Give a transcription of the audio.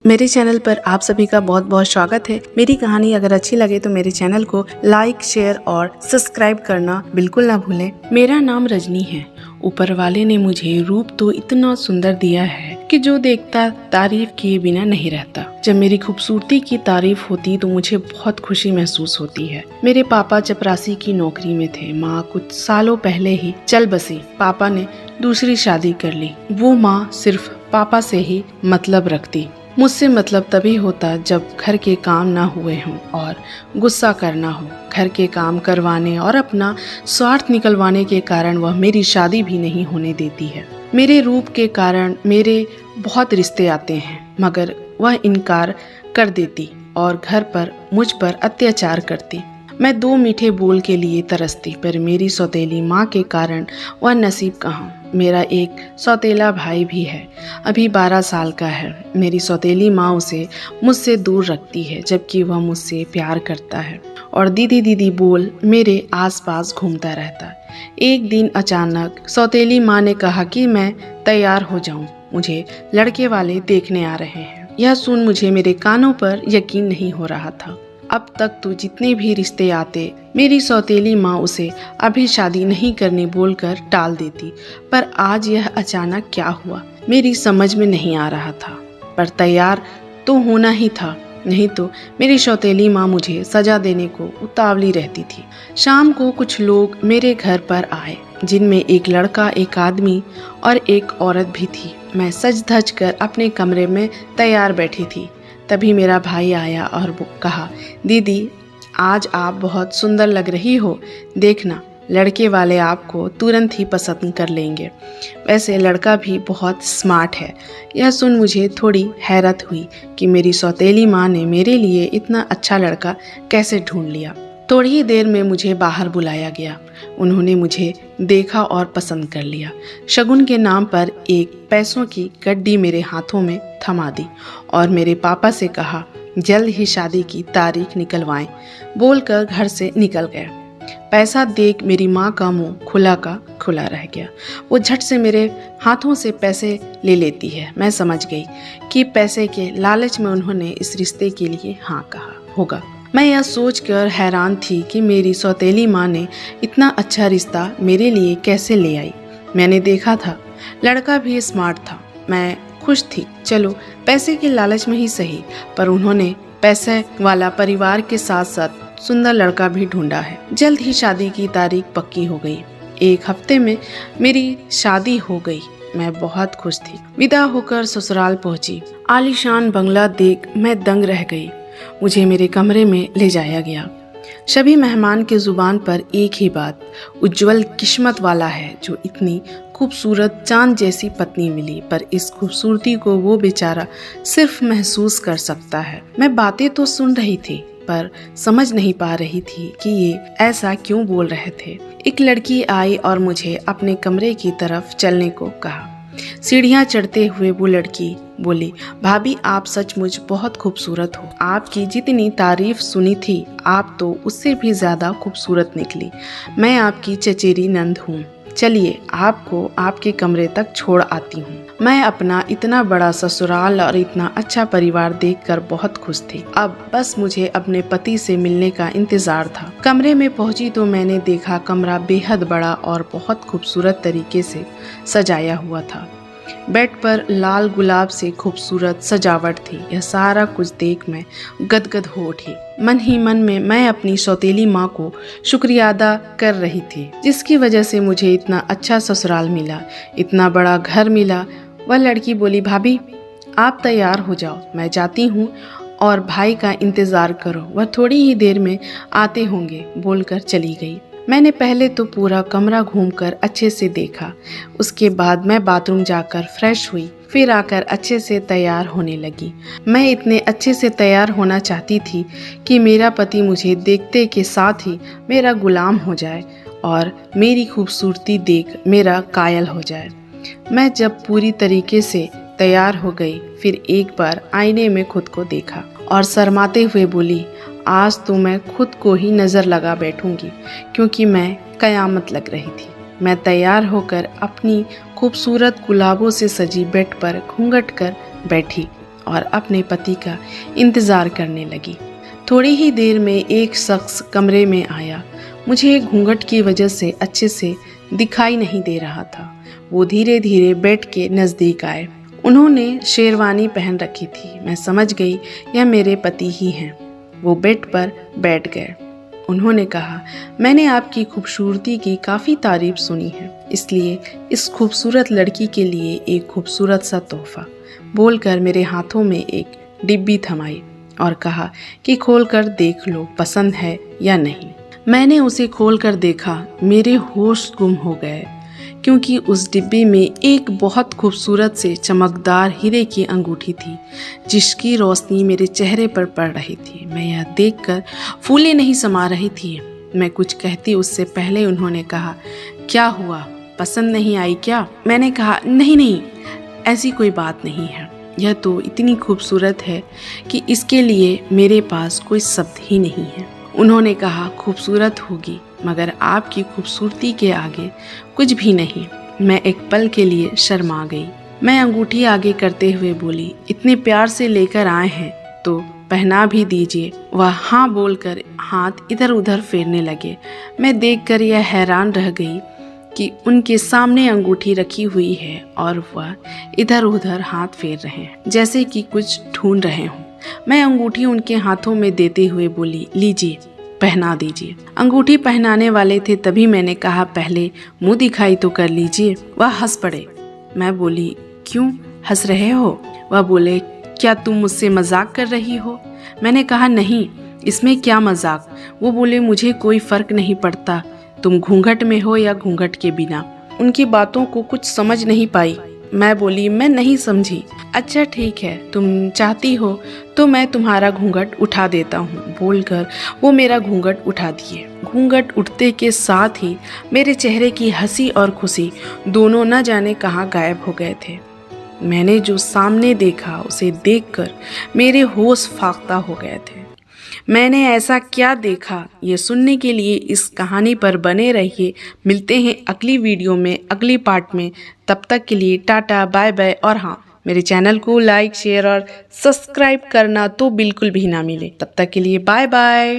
मेरे चैनल पर आप सभी का बहुत बहुत स्वागत है। मेरी कहानी अगर अच्छी लगे तो मेरे चैनल को लाइक, शेयर और सब्सक्राइब करना बिल्कुल ना भूलें। मेरा नाम रजनी है। ऊपर वाले ने मुझे रूप तो इतना सुंदर दिया है कि जो देखता तारीफ किए बिना नहीं रहता। जब मेरी खूबसूरती की तारीफ होती तो मुझे बहुत खुशी महसूस होती है। मेरे पापा चपरासी की नौकरी में थे। माँ कुछ सालों पहले ही चल बसी। पापा ने दूसरी शादी कर ली। वो माँ सिर्फ पापा से ही मतलब रखती। मुझसे मतलब तभी होता जब घर के काम ना हुए हों और गुस्सा करना हो। घर के काम करवाने और अपना स्वार्थ निकलवाने के कारण वह मेरी शादी भी नहीं होने देती है। मेरे रूप के कारण मेरे बहुत रिश्ते आते हैं, मगर वह इनकार कर देती और घर पर मुझ पर अत्याचार करती। मैं दो मीठे बोल के लिए तरसती, पर मेरी सौतेली माँ के कारण वह नसीब कहाँ। मेरा एक सौतेला भाई भी है, अभी 12 साल का है। मेरी सौतेली माँ उसे मुझसे दूर रखती है, जबकि वह मुझसे प्यार करता है और दीदी दीदी बोल मेरे आसपास घूमता रहता है। एक दिन अचानक सौतेली माँ ने कहा कि मैं तैयार हो जाऊं, मुझे लड़के वाले देखने आ रहे हैं। यह सुन मुझे मेरे कानों पर यकीन नहीं हो रहा था। अब तक तो जितने भी रिश्ते आते मेरी सौतेली माँ उसे अभी शादी नहीं करने बोलकर टाल देती, पर आज यह अचानक क्या हुआ मेरी समझ में नहीं आ रहा था। पर तैयार तो होना ही था, नहीं तो मेरी सौतेली माँ मुझे सजा देने को उतावली रहती थी। शाम को कुछ लोग मेरे घर पर आए, जिनमें एक लड़का, एक आदमी और एक औरत भी थी। मैं सज धज कर अपने कमरे में तैयार बैठी थी। तभी मेरा भाई आया और कहा, दीदी आज आप बहुत सुंदर लग रही हो, देखना लड़के वाले आपको तुरंत ही पसंद कर लेंगे। वैसे लड़का भी बहुत स्मार्ट है। यह सुन मुझे थोड़ी हैरत हुई कि मेरी सौतेली माँ ने मेरे लिए इतना अच्छा लड़का कैसे ढूंढ लिया। थोड़ी ही देर में मुझे बाहर बुलाया गया। उन्होंने मुझे देखा और पसंद कर लिया। शगुन के नाम पर एक पैसों की गड्डी मेरे हाथों में थमा दी और मेरे पापा से कहा जल्द ही शादी की तारीख निकलवाएं, बोलकर घर से निकल गए। पैसा देख मेरी माँ का मुंह खुला का खुला रह गया। वो झट से मेरे हाथों से पैसे ले लेती है। मैं समझ गई कि पैसे के लालच में उन्होंने इस रिश्ते के लिए हाँ कहा होगा। मैं यह सोचकर हैरान थी कि मेरी सौतेली माँ ने इतना अच्छा रिश्ता मेरे लिए कैसे ले आई। मैंने देखा था लड़का भी स्मार्ट था। मैं खुश थी, चलो पैसे के लालच में ही सही, पर उन्होंने पैसे वाला परिवार के साथ साथ सुंदर लड़का भी ढूंढा है। जल्द ही शादी की तारीख पक्की हो गई। एक हफ्ते में मेरी शादी हो गई। मैं बहुत खुश थी। विदा होकर ससुराल पहुंची। आलीशान बंगला देख मैं दंग रह गई। मुझे मेरे कमरे में ले जाया गया। सभी मेहमान के जुबान पर एक ही बात, उज्जवल किस्मत वाला है जो इतनी खूबसूरत चांद जैसी पत्नी मिली, पर इस खूबसूरती को वो बेचारा सिर्फ महसूस कर सकता है। मैं बातें तो सुन रही थी, पर समझ नहीं पा रही थी कि ये ऐसा क्यों बोल रहे थे। एक लड़की आई और मुझे अपने कमरे की तरफ चलने को कहा। सीढ़ियाँ चढ़ते हुए वो लड़की बोली, भाभी आप सचमुच बहुत खूबसूरत हो। आपकी जितनी तारीफ सुनी थी, आप तो उससे भी ज्यादा खूबसूरत निकली। मैं आपकी चचेरी नंद हूँ। चलिए आपको आपके कमरे तक छोड़ आती हूँ। मैं अपना इतना बड़ा ससुराल और इतना अच्छा परिवार देखकर बहुत खुश थी। अब बस मुझे अपने पति से मिलने का इंतजार था। कमरे में पहुंची तो मैंने देखा कमरा बेहद बड़ा और बहुत खूबसूरत तरीके से सजाया हुआ था। बेड पर लाल गुलाब से खूबसूरत सजावट थी। यह सारा कुछ देख मैं गदगद हो उठी। मन ही मन में मैं अपनी सौतेली माँ को शुक्रिया अदा कर रही थी, जिसकी वजह से मुझे इतना अच्छा ससुराल मिला, इतना बड़ा घर मिला। वह लड़की बोली, भाभी आप तैयार हो जाओ, मैं जाती हूँ और भाई का इंतजार करो, वह थोड़ी ही देर में आते होंगे, बोलकर चली गई। मैंने पहले तो पूरा कमरा घूमकर अच्छे से देखा। उसके बाद मैं बाथरूम जाकर फ्रेश हुई, फिर आकर अच्छे से तैयार होने लगी। मैं इतने अच्छे से तैयार होना चाहती थी कि मेरा पति मुझे देखते के साथ ही मेरा गुलाम हो जाए और मेरी खूबसूरती देख मेरा कायल हो जाए। मैं जब पूरी तरीके से तैयार हो गई, फिर एक बार आईने में खुद को देखा और शर्माते हुए बोली, आज तो मैं खुद को ही नज़र लगा बैठूंगी, क्योंकि मैं कयामत लग रही थी। मैं तैयार होकर अपनी खूबसूरत गुलाबों से सजी बेड पर घूंघट कर बैठी और अपने पति का इंतज़ार करने लगी। थोड़ी ही देर में एक शख्स कमरे में आया। मुझे घूंघट की वजह से अच्छे से दिखाई नहीं दे रहा था। वो धीरे धीरे बेड के नज़दीक आए। उन्होंने शेरवानी पहन रखी थी। मैं समझ गई यह मेरे पति ही हैं। वो बेड पर बैठ गए। उन्होंने कहा, मैंने आपकी खूबसूरती की काफ़ी तारीफ सुनी है, इसलिए इस खूबसूरत लड़की के लिए एक खूबसूरत सा तोहफा बोलकर मेरे हाथों में एक डिब्बी थमाई और कहा कि खोलकर देख लो पसंद है या नहीं। मैंने उसे खोलकर देखा। मेरे होश गुम हो गए क्योंकि उस डिब्बी में एक बहुत खूबसूरत से चमकदार हीरे की अंगूठी थी जिसकी रोशनी मेरे चेहरे पर पड़ रही थी। मैं यह देखकर फूले नहीं समा रही थी। मैं कुछ कहती उससे पहले उन्होंने कहा, क्या हुआ, पसंद नहीं आई क्या? मैंने कहा, नहीं, ऐसी कोई बात नहीं है। यह तो इतनी खूबसूरत है कि इसके लिए मेरे पास कोई शब्द ही नहीं है। उन्होंने कहा, खूबसूरत होगी मगर आपकी खूबसूरती के आगे कुछ भी नहीं। मैं एक पल के लिए शर्मा गई। मैं अंगूठी आगे करते हुए बोली, इतने प्यार से लेकर आए हैं तो पहना भी दीजिए। वह हाँ बोलकर हाथ इधर उधर फेरने लगे। मैं देखकर यह हैरान रह गई कि उनके सामने अंगूठी रखी हुई है और वह इधर उधर हाथ फेर रहे हैं जैसे कि कुछ ढूंढ रहे हों। मैं अंगूठी उनके हाथों में देते हुए बोली, लीजिए, पहना दीजिए। अंगूठी पहनाने वाले थे तभी मैंने कहा, पहले मुंह दिखाई तो कर लीजिए। वह हंस पड़े। मैं बोली, क्यों हंस रहे हो? वह बोले, क्या तुम मुझसे मजाक कर रही हो? मैंने कहा, नहीं, इसमें क्या मजाक। वो बोले, मुझे कोई फर्क नहीं पड़ता तुम घूंघट में हो या घूंघट के बिना। उनकी बातों को कुछ समझ नहीं पाई। मैं बोली, मैं नहीं समझी। अच्छा ठीक है, तुम चाहती हो तो मैं तुम्हारा घूंघट उठा देता हूँ बोलकर वो मेरा घूंघट उठा दिए। घूंघट उठते के साथ ही मेरे चेहरे की हंसी और खुशी दोनों न जाने कहाँ गायब हो गए थे। मैंने जो सामने देखा उसे देखकर मेरे होश फाख्ता हो गए थे। मैंने ऐसा क्या देखा, ये सुनने के लिए इस कहानी पर बने रहिए। मिलते हैं अगली वीडियो में, अगली पार्ट में। तब तक के लिए टाटा, बाय बाय। और हाँ, मेरे चैनल को लाइक, शेयर और सब्सक्राइब करना तो बिल्कुल भी ना मिले। तब तक के लिए बाय बाय।